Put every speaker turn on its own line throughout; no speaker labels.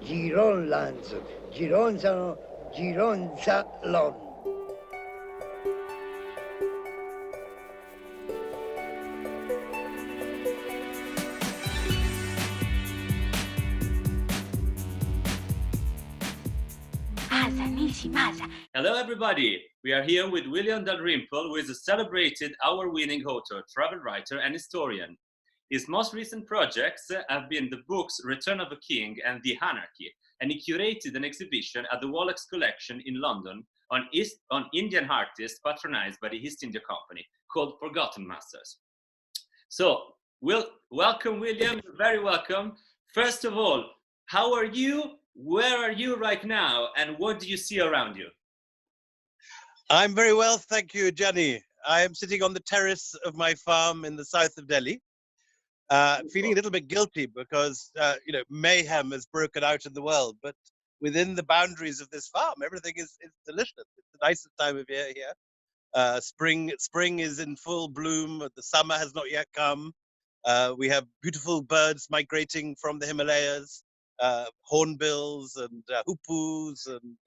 Gironlands, Gironzano, Gironzalon.
Hello everybody! We are here with William Dalrymple, who is a celebrated award-winning author, travel writer and historian. His most recent projects have been the books Return of a King and The Anarchy, and he curated an exhibition at the Wallace Collection in London on Indian artists patronized by the East India Company called Forgotten Masters. So, welcome William, you're very welcome. First of all, how are you? Where are you right now? And what do you see around you?
I'm very well, thank you, Gianni. I am sitting on the terrace of my farm in the south of Delhi, feeling a little bit guilty because, mayhem has broken out in the world. But within the boundaries of this farm, everything is delicious. It's the nicest time of year here. Spring is in full bloom. The summer has not yet come. We have beautiful birds migrating from the Himalayas, hornbills and hoopoes, and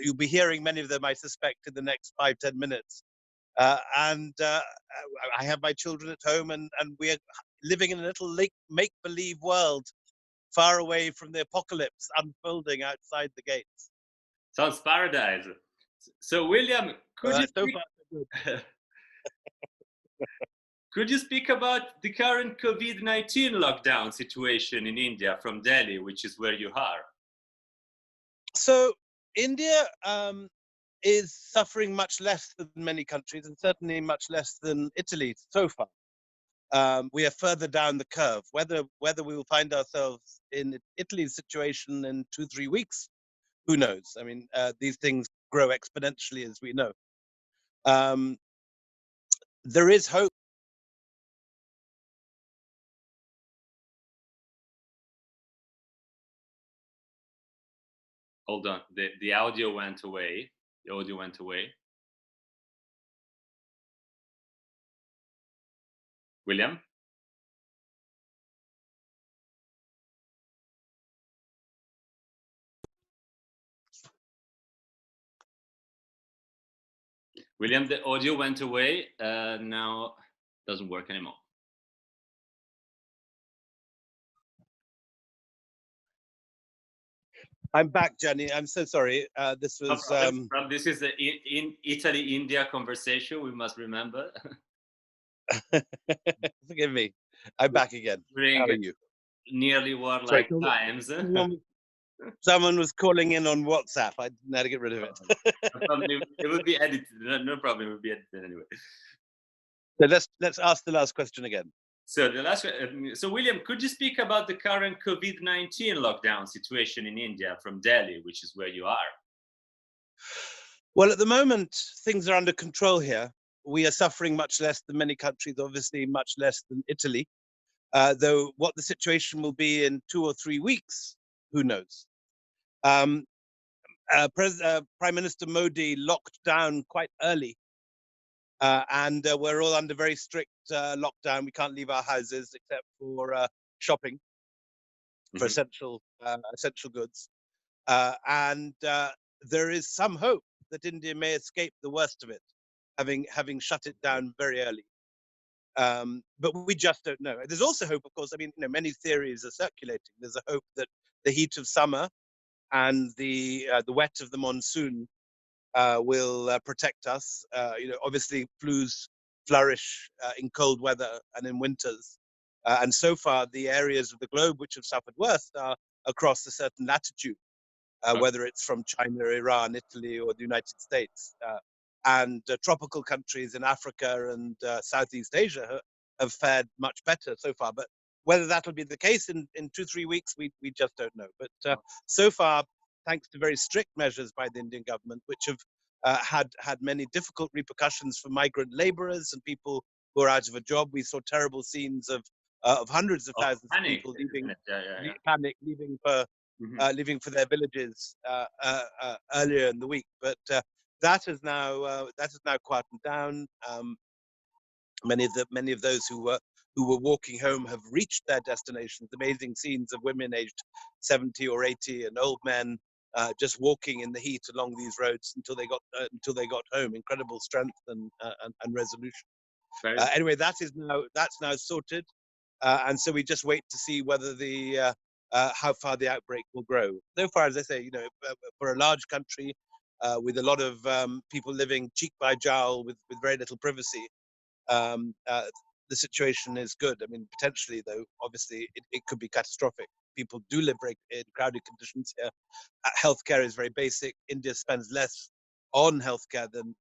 you'll be hearing many of them, I suspect, in the next 5-10 minutes. And I have my children at home, and we are living in a little make-believe world far away from the apocalypse unfolding outside the gates.
Sounds paradise. So, William, could you speak about the current COVID-19 lockdown situation in India from Delhi, which is where you are?
So, India is suffering much less than many countries, and certainly much less than Italy so far. We are further down the curve. Whether we will find ourselves in Italy's situation in 2-3 weeks, who knows? I mean, these things grow exponentially, as we know. There is hope.
Hold on, the audio went away. The audio went away. William? William, the audio went away. Now it doesn't work anymore.
I'm back, Gianni. I'm so sorry. This was
this is the in Italy-India conversation. We must remember.
Forgive me. I'm back again. How are you?
Nearly warlike times.
Someone was calling in on WhatsApp. I didn't know how to get rid of it.
It would be edited. No problem. It would be edited anyway.
So let's ask the last question again.
So William, could you speak about the current COVID-19 lockdown situation in India from Delhi, which is where you are?
Well, at the moment, things are under control here. We are suffering much less than many countries, obviously much less than Italy. Though what the situation will be in 2 or 3 weeks, who knows? Prime Minister Modi locked down quite early. And we're all under very strict lockdown. We can't leave our houses except for shopping for essential goods. And there is some hope that India may escape the worst of it, having shut it down very early. But we just don't know. There's also hope, of course. I mean, many theories are circulating. There's a hope that the heat of summer and the wet of the monsoon will protect us. Obviously, flus flourish in cold weather and in winters. And so far, the areas of the globe which have suffered worst are across a certain latitude, whether it's from China, Iran, Italy, or the United States. And tropical countries in Africa and Southeast Asia have fared much better so far. But whether that'll be the case in 2-3 weeks, we just don't know. But so far, thanks to very strict measures by the Indian government, which have had many difficult repercussions for migrant laborers and people who are out of a job. We saw terrible scenes of hundreds of thousands of people leaving for their villages earlier in the week. But that has now quietened down. Many of those who who were walking home have reached their destinations. Amazing scenes of women aged 70 or 80 and old men just walking in the heat along these roads until they got home. Incredible strength and resolution.
Very
Anyway, that's now sorted, and so we just wait to see whether how far the outbreak will grow. So far, as I say, for a large country with a lot of people living cheek by jowl with very little privacy, um, uh, the situation is good. I mean, potentially, though, obviously, it could be catastrophic. People do live in crowded conditions here. Healthcare is very basic. India spends less on healthcare than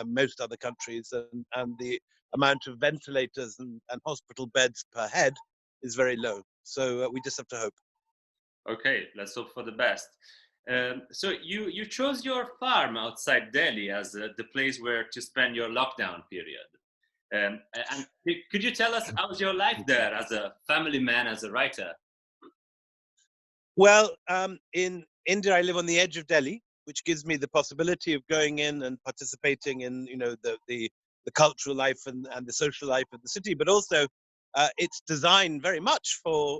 most other countries, and the amount of ventilators and hospital beds per head is very low. So we just have to hope.
okay. Let's hope for the best. So you chose your farm outside Delhi as the place where to spend your lockdown period. And could you tell us how's your life there as a family man, as a writer?
Well, in India, I live on the edge of Delhi, which gives me the possibility of going in and participating in, the cultural life and the social life of the city. But also, it's designed very much for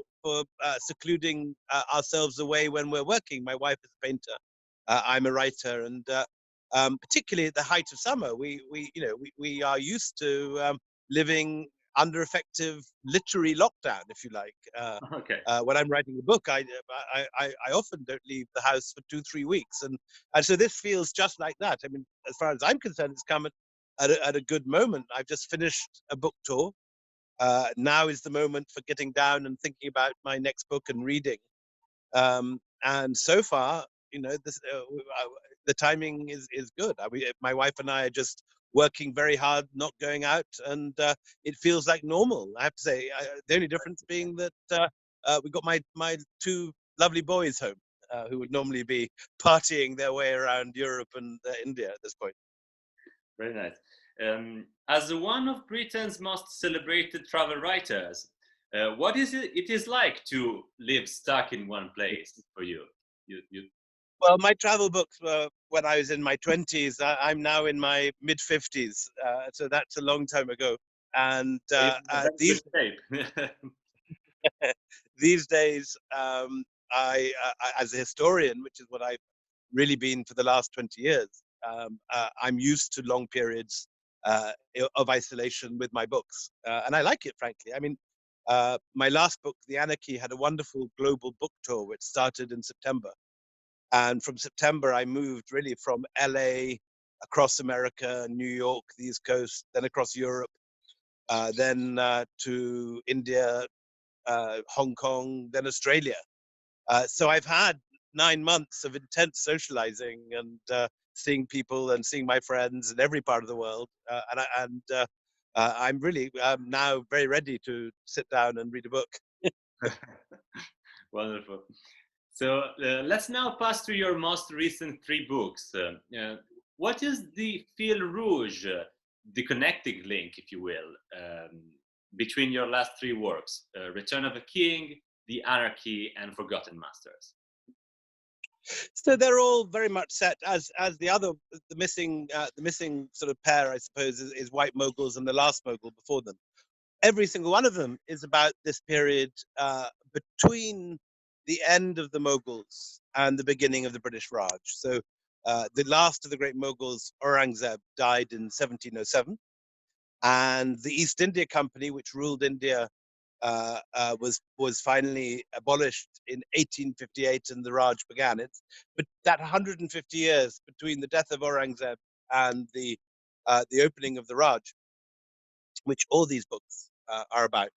secluding ourselves away when we're working. My wife is a painter, I'm a writer, and particularly at the height of summer, we are used to living under effective literary lockdown, if you like.
Okay.
When I'm writing a book, I often don't leave the house for 2-3 weeks, and so this feels just like that. I mean, as far as I'm concerned, it's come at a good moment. I've just finished a book tour. Now is the moment for getting down and thinking about my next book and reading. And so far, the timing is good. My wife and I are just working very hard, not going out, and it feels like normal. I have to say, the only difference being that we got my two lovely boys home, who would normally be partying their way around Europe and India at this point.
Very nice. As one of Britain's most celebrated travel writers, what it is like to live stuck in one place for you? You
Well, my travel books were when I was in my 20s. I'm now in my mid 50s, so that's a long time ago. And
you're in a very good shape.
these days, as a historian, which is what I've really been for the last 20 years, I'm used to long periods of isolation with my books, and I like it, frankly. I mean, my last book, The Anarchy, had a wonderful global book tour, which started in September. And from September, I moved really from LA across America, New York, the East Coast, then across Europe, then to India, Hong Kong, then Australia. So I've had 9 months of intense socializing and seeing people and seeing my friends in every part of the world. I'm really now very ready to sit down and read a book.
Wonderful. So let's now pass to your most recent three books. What is the fil rouge, the connecting link, if you will, between your last three works, Return of a King, The Anarchy, and Forgotten Masters?
So they're all very much set as the missing sort of pair, I suppose, is White Moguls and The Last Mogul before them. Every single one of them is about this period between the end of the Mughals and the beginning of the British Raj. So the last of the great Mughals, Aurangzeb, died in 1707, and the East India Company, which ruled India, was finally abolished in 1858, and the Raj began. But that 150 years between the death of Aurangzeb and the opening of the Raj, which all these books are about.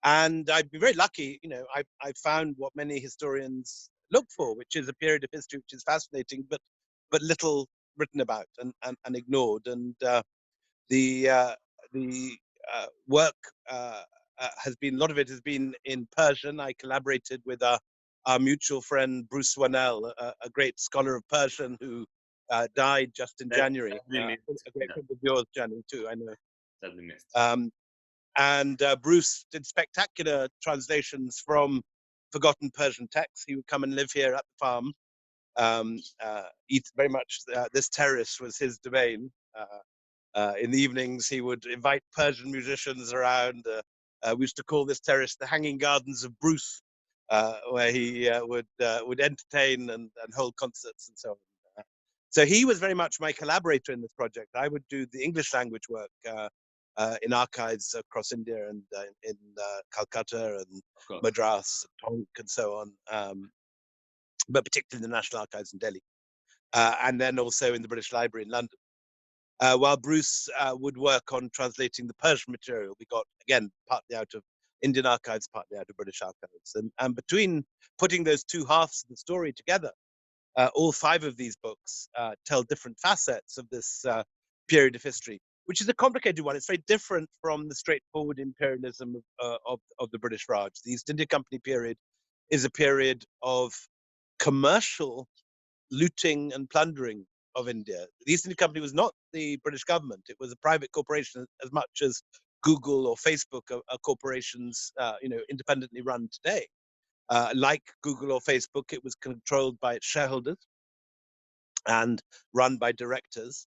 And I'd be very lucky, I found what many historians look for, which is a period of history which is fascinating, but little written about and ignored. And the work has been, a lot of it has been in Persian. I collaborated with our mutual friend Bruce Swanell, a great scholar of Persian who died just in January. A great friend of yours, January, too, I know.
Sadly missed.
And Bruce did spectacular translations from forgotten Persian texts. He would come and live here at the farm. Very much this terrace was his domain. In the evenings, he would invite Persian musicians around. We used to call this terrace the Hanging Gardens of Bruce, where he would entertain and hold concerts and so on. So he was very much my collaborator in this project. I would do the English language work in archives across India and in Calcutta and Madras, Tonk, and so on, but particularly in the National Archives in Delhi, and then also in the British Library in London. While Bruce would work on translating the Persian material we got, again, partly out of Indian archives, partly out of British archives. And between putting those two halves of the story together, all 5 of these books tell different facets of this period of history, which is a complicated one. It's very different from the straightforward imperialism of the British Raj. The East India Company period is a period of commercial looting and plundering of India. The East India Company was not the British government. It was a private corporation as much as Google or Facebook are corporations, independently run today. Like Google or Facebook, it was controlled by its shareholders and run by directors.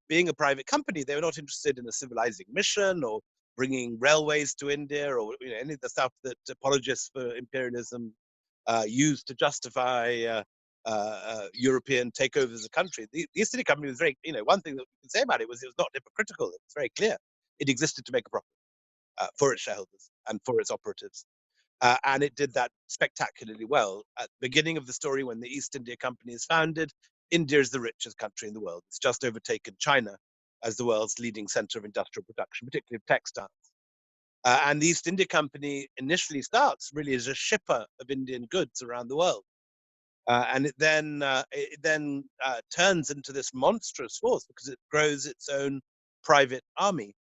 Being a private company, they were not interested in a civilizing mission or bringing railways to India or any of the stuff that apologists for imperialism used to justify European takeovers of the country. The East India Company was very, one thing that we can say about it was not hypocritical. It was very clear. It existed to make a profit for its shareholders and for its operatives. And it did that spectacularly well. At the beginning of the story, when the East India Company is founded, India is the richest country in the world. It's just overtaken China as the world's leading center of industrial production, particularly of textiles. And the East India Company initially starts really as a shipper of Indian goods around the world. And it then turns into this monstrous force because it grows its own private army.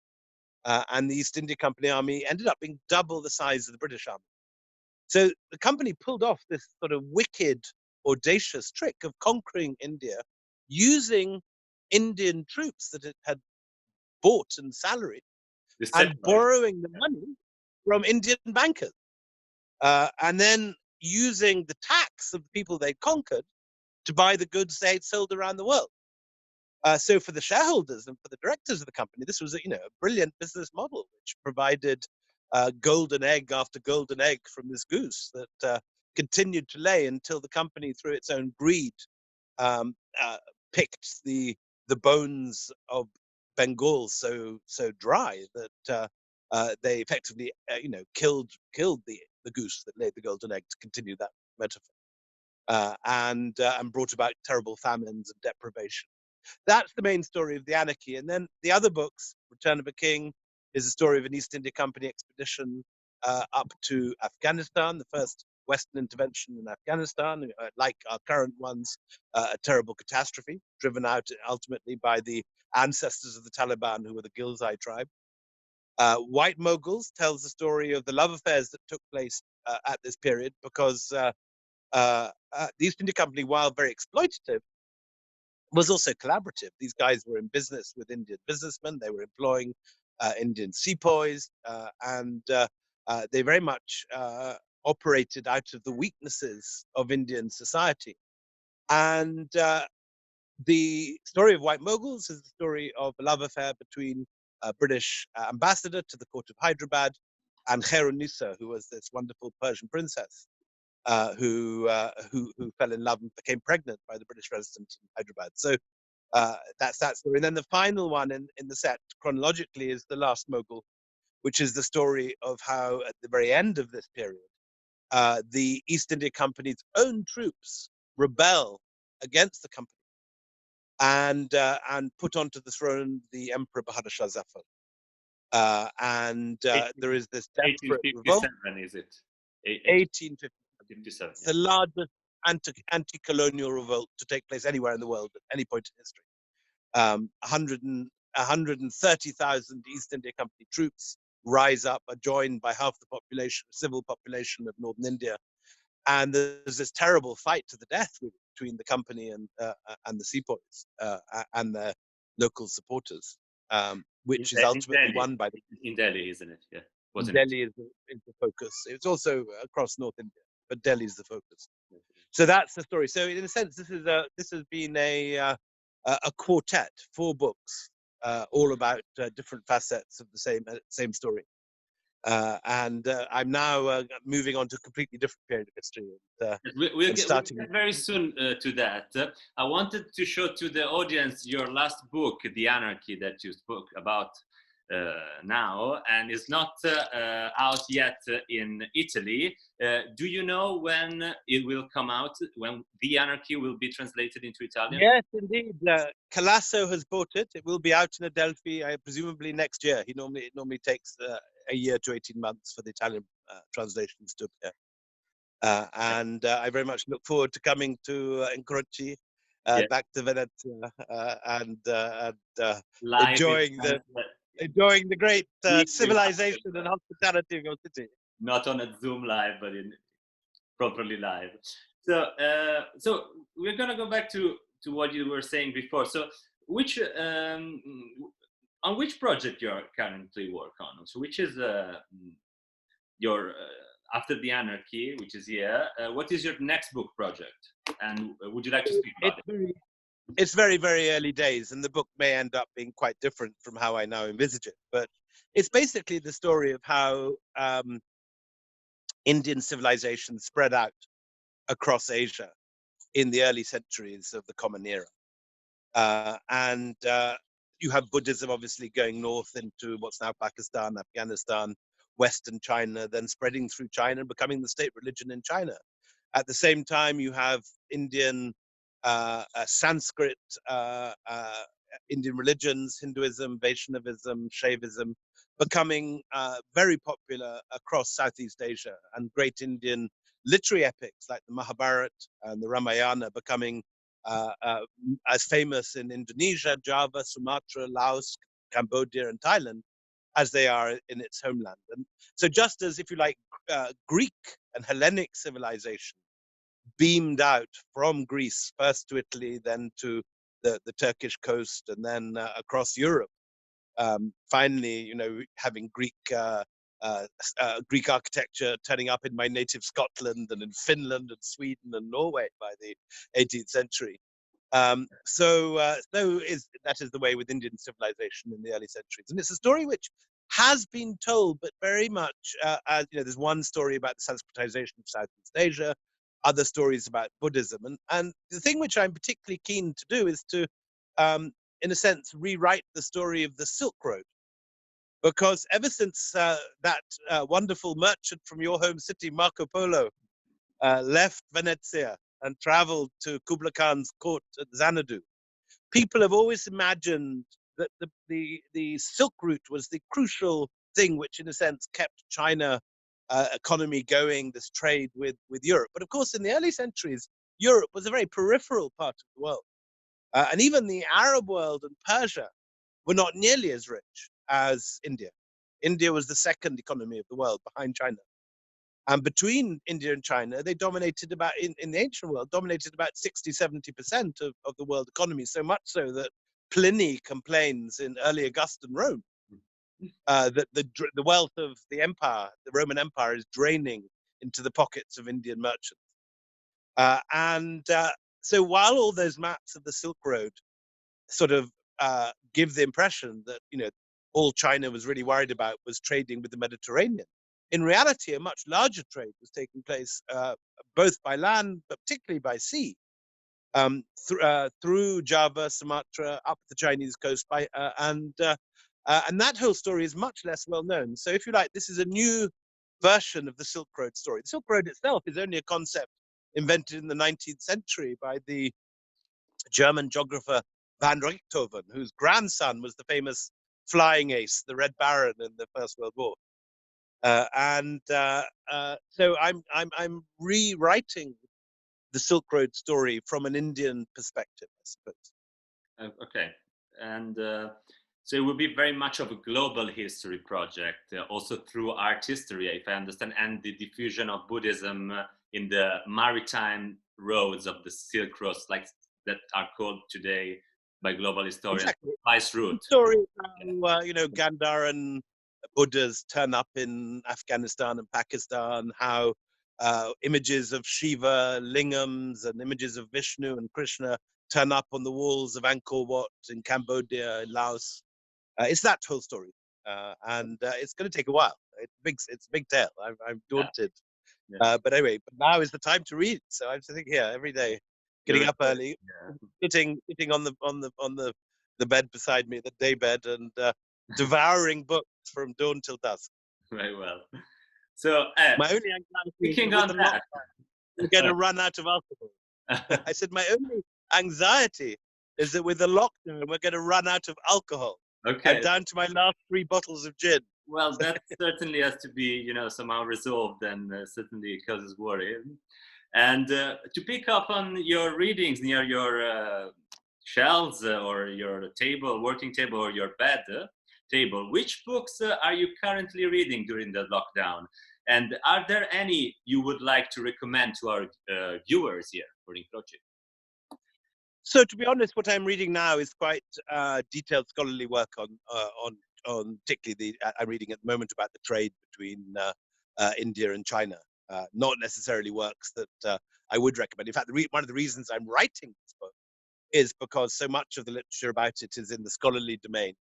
And the East India Company army ended up being double the size of the British army. So the company pulled off this sort of wicked, audacious trick of conquering India using Indian troops that it had bought and salaried and borrowing the money from Indian bankers. And then using the tax of the people they conquered to buy the goods they had sold around the world. So for the shareholders and for the directors of the company, this was a brilliant business model, which provided golden egg after golden egg from this goose that continued to lay until the company, through its own greed, picked the bones of Bengal so dry that they effectively killed the goose that laid the golden egg, to continue that metaphor, and brought about terrible famines and deprivation. That's the main story of the anarchy. And then the other books, Return of a King, is the story of an East India Company expedition up to Afghanistan, the first Western intervention in Afghanistan, like our current ones, a terrible catastrophe, driven out ultimately by the ancestors of the Taliban, who were the Ghilzai tribe. White Moguls tells the story of the love affairs that took place at this period, because the East India Company, while very exploitative, was also collaborative. These guys were in business with Indian businessmen. They were employing Indian sepoys, and they very much operated out of the weaknesses of Indian society. And the story of White Moguls is the story of a love affair between a British ambassador to the court of Hyderabad and Khairun-Nisa, who was this wonderful Persian princess who fell in love and became pregnant by the British resident in Hyderabad. So that's that story. And then the final one in the set, chronologically, is The Last Mughal, which is the story of how, at the very end of this period, the East India Company's own troops rebel against the company and put onto the throne the Emperor Bahadur Shah Zafar. There is this desperate revolt.
1857, is it?
1857.
57.
It's the largest anti-colonial revolt to take place anywhere in the world at any point in history. 130,000 East India Company troops rise up, are joined by half the population, civil population of northern India, and there's this terrible fight to the death between the company and the sepoys and their local supporters, which is ultimately won by the.
In Delhi, isn't it? Yeah.
Delhi is the focus. It's also across North India, but Delhi is the focus. So that's the story. So in a sense, this has been a quartet, 4 books, all about different facets of the same story. I'm now moving on to a completely different period of history
We'll
and
we'll
starting.
get very soon to that. I wanted to show to the audience your last book, The Anarchy, that you spoke about now, and is not out yet in Italy. Do you know when it will come out, when The Anarchy will be translated into Italian?
Yes, indeed. Calasso has bought it. It will be out in Adelphi, presumably next year. It normally takes a year to 18 months for the Italian translations to appear. I very much look forward to coming to Incroci, back to Venezia, and
Live in
enjoying the great
Really
civilization and hospitality of your city.
not on a Zoom live, but in properly live. So, so we're gonna go back to what you were saying before. So, which on which project you're currently work on? So, which is your after the Anarchy, which is here? What is your next book project? And would you like to speak about it?
It's very, very early days, and the book may end up being quite different from how I now envisage it. But it's basically the story of how Indian civilization spread out across Asia in the early centuries of the Common Era. You have Buddhism obviously going north into what's now Pakistan, Afghanistan, Western China, then spreading through China and becoming the state religion in China. At the same time, you have Indian Sanskrit, Indian religions, Hinduism, Vaishnavism, Shaivism, becoming very popular across Southeast Asia, and great Indian literary epics like the Mahabharata and the Ramayana becoming as famous in Indonesia, Java, Sumatra, Laos, Cambodia, and Thailand as they are in its homeland. And so just as, if you like, Greek and Hellenic civilization beamed out from Greece, first to Italy, then to the Turkish coast, and then across Europe, finally, having Greek architecture turning up in my native Scotland and in Finland and Sweden and Norway by the 18th century. That is the way with Indian civilization in the early centuries, and it's a story which has been told, but very much as there's one story about the Sanskritization of Southeast Asia, other stories about Buddhism, and the thing which I'm particularly keen to do is to, in a sense, rewrite the story of the Silk Road, because ever since that wonderful merchant from your home city, Marco Polo, left Venezia and traveled to Kublai Khan's court at Xanadu, people have always imagined that the Silk Route was the crucial thing which, in a sense, kept China economy going, this trade with Europe. But of course, in the early centuries, Europe was a very peripheral part of the world. And even the Arab world and Persia were not nearly as rich as India. India was the second economy of the world behind China. And between India and China, they dominated about, in the ancient world, dominated about 60, 70% of the world economy, so much so that Pliny complains in early Augustan Rome that the wealth of the empire, the Roman Empire, is draining into the pockets of Indian merchants. So while all those maps of the Silk Road sort of give the impression that, all China was really worried about was trading with the Mediterranean, in reality, a much larger trade was taking place both by land, but particularly by sea, through Java, Sumatra, up the Chinese coast, and that whole story is much less well known. So, if you like, this is a new version of the Silk Road story. The Silk Road itself is only a concept invented in the 19th century by the German geographer van Richthofen, whose grandson was the famous flying ace, the Red Baron in the First World War. So I'm rewriting the Silk Road story from an Indian perspective, I suppose.
Okay, and so it will be very much of a global history project, also through art history, if I understand, and the diffusion of Buddhism in the maritime roads of the Silk Road, like that are called today by global historians,
Exactly.
Spice Route.
The story how Gandharan Buddhas turn up in Afghanistan and Pakistan, how images of Shiva, lingams, and images of Vishnu and Krishna turn up on the walls of Angkor Wat in Cambodia, in Laos. It's that whole story, and it's going to take a while. it's a big tale. I'm
Yeah,
daunted.
yeah.
But anyway, but now is the time to read. So I'm sitting here every day,
You're
getting up early,
yeah,
sitting on the bed beside me, the day bed, and devouring books from dawn till dusk.
very well. So,
My only anxiety is that
speaking
with
on
the
that,
lockdown, we're going to run out of alcohol.
sorry.
I said my only anxiety is that with the lockdown, we're going to run out of alcohol. I'm
Okay.
down to my last 3 bottles of gin.
Well, that certainly has to be, somehow resolved, and certainly causes worry. And to pick up on your readings near your shelves or your table, working table, or your bed table, which books are you currently reading during the lockdown? And are there any you would like to recommend to our viewers here for Incroci?
So, to be honest, what I'm reading now is quite detailed scholarly work on particularly I'm reading at the moment about the trade between India and China. Not necessarily works that I would recommend. In fact, one of the reasons I'm writing this book is because so much of the literature about it is in the scholarly domain,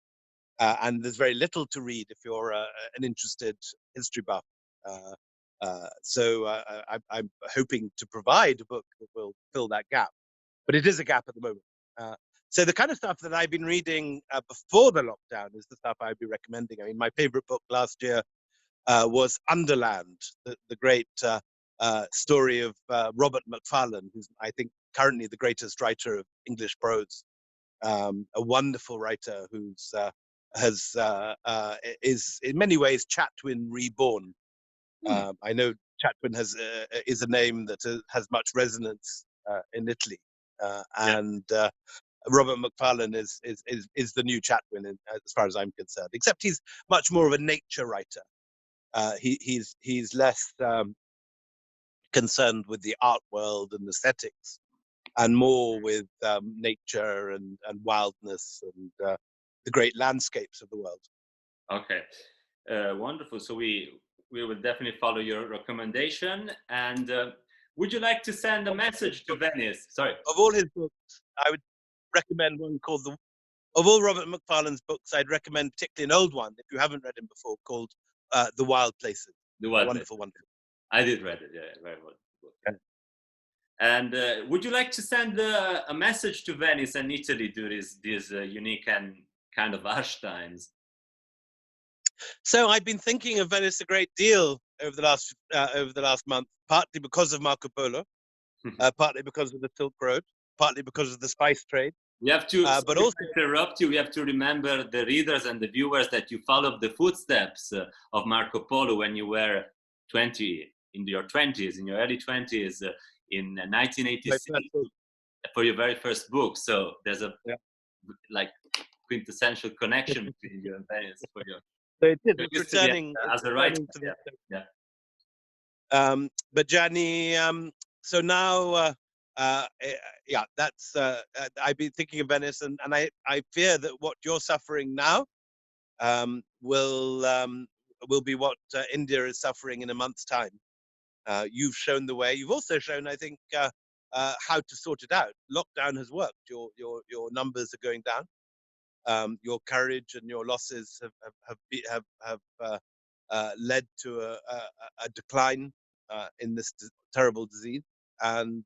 and there's very little to read if you're an interested history buff. I'm hoping to provide a book that will fill that gap, but it is a gap at the moment. Uh, so the kind of stuff that I've been reading before the lockdown is the stuff I'd be recommending. I mean, my favorite book last year was Underland, the great story of Robert Macfarlane, who's, I think, currently the greatest writer of English prose. A wonderful writer who's is in many ways Chatwin reborn. I know Chatwin is a name that has much resonance in Italy,
Yeah.
and Robert Macfarlane is the new Chatwin as far as I'm concerned. Except he's much more of a nature writer. He's less concerned with the art world and aesthetics, and more with nature and wildness and the great landscapes of the world.
Okay. Wonderful. So we will definitely follow your recommendation. And would you like to send a message to Venice? Sorry.
Of all his books, I would recommend one called of all Robert Macfarlane's books, I'd recommend particularly an old one, if you haven't read him before, called The Wild Places.
The Wild Place.
Wonderful, wonderful.
I did read it. Yeah, very well.
Okay.
And would you like to send a message to Venice and Italy during these unique and kind of harsh times?
So I've been thinking of Venice a great deal over the last month, partly because of Marco Polo, partly because of the Silk Road, partly because of the spice trade.
We have to
but also
interrupt you. We have to remember the readers and the viewers that you followed the footsteps of Marco Polo when you were 20, in your 20s, in your early 20s, in 1986 for your very first book. So there's a like quintessential connection between you and Venice for your.
So it's returning
as a writer.
But Gianni, so now, that's I've been thinking of Venice, and I fear that what you're suffering now will be what India is suffering in a month's time. You've shown the way. You've also shown, I think, how to sort it out. Lockdown has worked. Your numbers are going down. Your courage and your losses have led to a decline in this terrible disease, and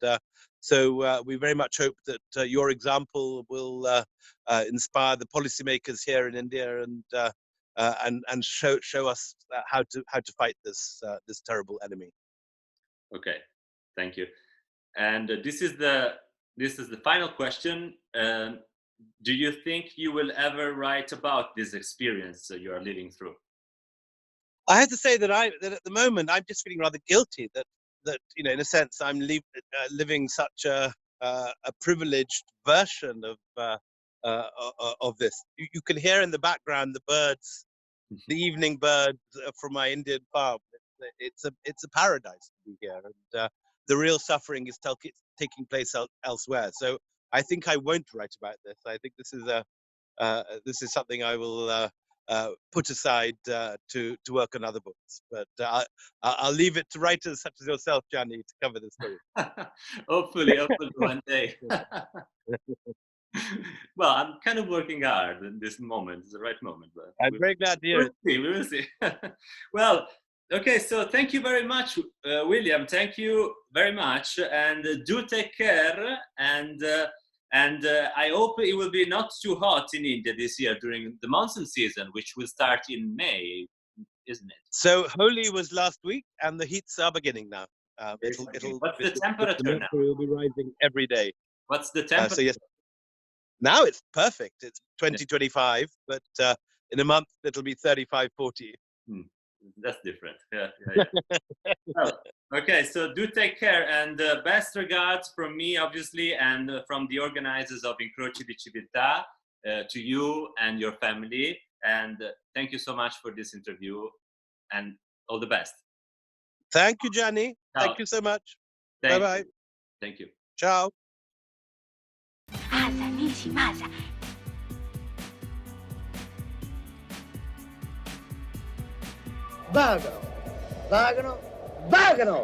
so we very much hope that your example will inspire the policymakers here in India and show us how to fight this terrible enemy.
Okay, thank you. And this is the final question. Do you think you will ever write about this experience you are living through?
I have to say that at the moment I'm just feeling rather guilty that in a sense I'm living such a privileged version of this. You can hear in the background the birds, the evening birds from my Indian farm. It's a paradise to be here, and the real suffering is taking place elsewhere. So I think I won't write about this. I think this is something I will put aside to work on other books. But I'll leave it to writers such as yourself, Gianni, to cover the story.
hopefully one day. Well, I'm kind of working hard in this moment. It's the right moment, but
I'm very glad to hear it.
we will see. Well, okay. So thank you very much, William. Thank you very much, and do take care. And I hope it will be not too hot in India this year during the monsoon season, which will start in May, isn't it?
So Holi was last week, and the heats are beginning now.
What's the temperature
the
now?
mercury will be rising every day.
What's the temperature?
So yes, now it's perfect. It's 2025, but in a month it'll be 35, 40.
That's different. Yeah. Well, okay, so do take care, and best regards from me, obviously, and from the organizers of Incroci di Civiltà to you and your family. And thank you so much for this interview, and all the best.
Thank you, Gianni.
Ciao.
Thank you so much.
Thank
Bye-bye.
you. Thank you.
Ciao.
Masa, Nisi, Masa.
Vagano, vagano, vagano!